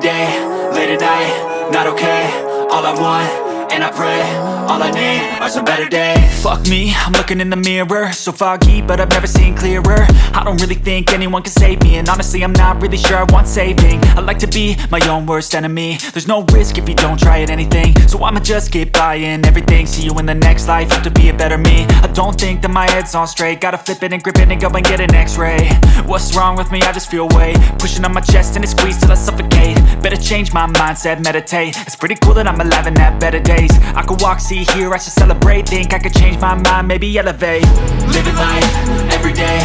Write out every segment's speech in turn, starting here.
day, late at night, not okay. All I want, and I pray, all I need are some better days. Fuck me, I'm looking in the mirror, so foggy, but I've never seen clearer. I don't really think anyone can save me, and honestly I'm not really sure I want saving. I like to be my own worst enemy. There's no risk if you don't try at anything, so I'ma just keep buying everything. See you in the next life, have to be a better me. I don't think that my head's on straight, gotta flip it and grip it and go and get an x-ray. What's wrong with me? I just feel weight pushing on my chest and it squeezes till I suffocate. Better change my mindset, meditate. It's pretty cool that I'm alive and have better days. I could walk, see, hear, I should celebrate. Think I could change my mind, maybe elevate. Living life, everyday,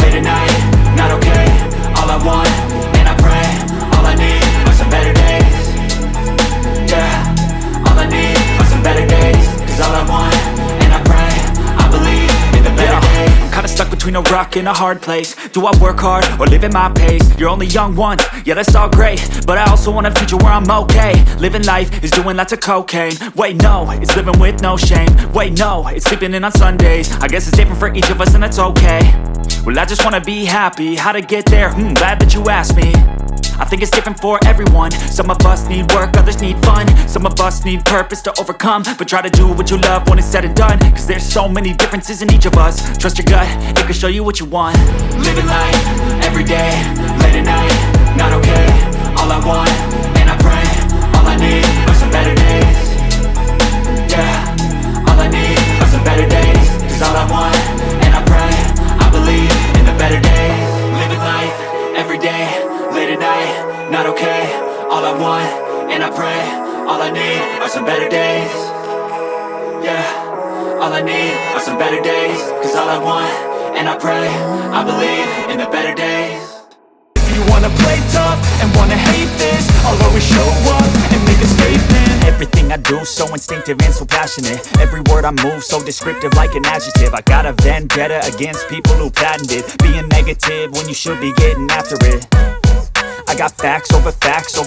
late at night, not okay. All I want, and I pray, all I need are some better days. Yeah, all I need are some better days. Cause all I want, and I pray, I believe in the better days. I'm kinda stuck between a rock and a hard place. Do I work hard or live at my pace? You're only young once, yeah that's all great, but I also want a future where I'm okay. Living life is doing lots of cocaine. Wait no, it's living with no shame. Wait no, it's sleeping in on Sundays. I guess it's different for each of us and that's okay. Well I just wanna be happy, how to get there? Glad that you asked me. I think it's different for everyone. Some of us need work, others need fun. Some of us need purpose to overcome. But try to do what you love when it's said and done. Cause there's so many differences in each of us. Trust your gut, it can show you what you want. Living life, everyday, late at night, not okay. All I want, and I pray, all I need are some better days. Yeah, all I need are some better days. Cause all I want, and I pray, I believe in the better days. Living life, everyday, late at night, not okay. All I want, and I pray, all I need are some better days. Yeah, all I need are some better days. Cause all I want, and I pray, I believe in the better days. If you wanna play tough and wanna hate this, I'll always show up and make a statement. Everything I do so instinctive and so passionate. Every word I move so descriptive like an adjective. I got a vendetta against people who patented being negative when you should be getting after it. I got facts over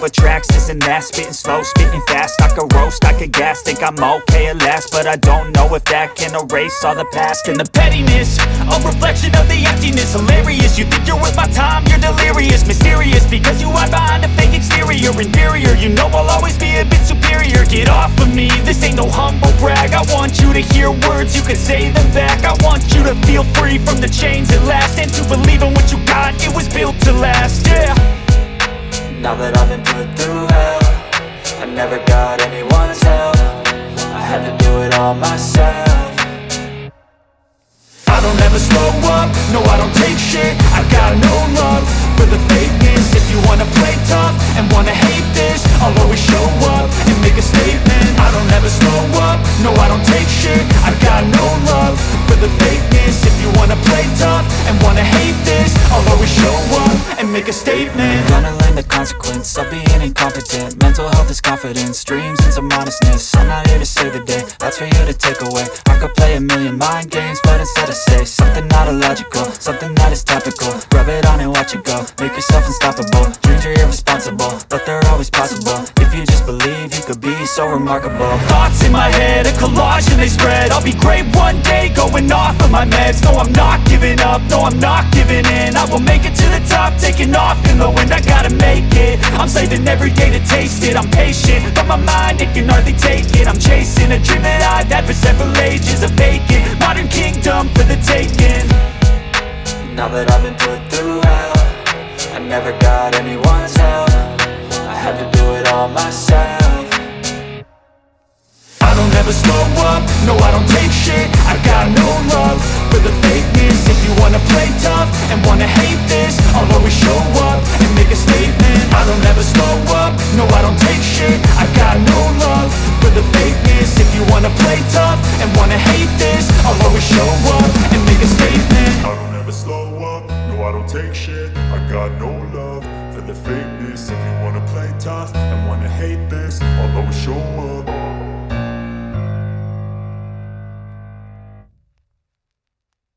tracks, this and that. Spitting slow, spitting fast, I could roast, I could gas. Think I'm okay at last, but I don't know if that can erase all the past. And the pettiness, a reflection of the emptiness. Hilarious, you think you're worth my time, you're delirious. Mysterious, because you hide behind a fake exterior. Inferior, you know I'll always be a bit superior. Get off of me, this ain't no humble brag. I want you to hear words, you can say them back. I want you to feel free from the chains at last, and to believe in what you got, it was built to last, yeah. Now that I've been put through hell, I never got anyone's help. I had to do it all myself. I don't ever slow up, no I don't take shit. I got no love for the fakeness. If you wanna play tough and wanna hate this, I'll always show up and make a statement. I don't ever slow up, no I don't take shit. I got no love for the fakeness. If you wanna play tough and wanna hate this, I'll always show up and make a statement. Gonna learn the consequence of being incompetent. Mental health is confidence, dreams and some honestness. I'm not here to save the day, that's for you to take away. I could play a million mind games, but instead I say something not illogical, something that is topical. Rub it on and watch it go, make yourself unstoppable. Dreams are irresponsible, but they're always possible. If you just believe, you could be so remarkable. Thoughts in my head, a collage and they spread. I'll be great one day, going off of my meds. No, I'm not giving up, no, I'm not giving in. I will make it to the top, taking off in the wind. I gotta make it, I'm saving every day to taste it. I'm patient, but my mind, it can hardly take it. I'm chasing a dream that I've had for several ages. A vacant, modern kingdom for the taking. Now that I've been put through hell, I never got anyone's help. I had to do it all myself. I don't ever slow up, no I don't take shit. I got no love for the fakeness. If you wanna play tough and wanna hate this, I'll always show up and make a statement. I don't ever slow up, no I don't take shit. I got no love for the fakeness. If you wanna play tough and wanna hate this, I'll always show up and make a statement. I don't ever slow up, no I don't take shit. I got no love for the fakeness. If you wanna play tough and wanna hate this, I'll always show up.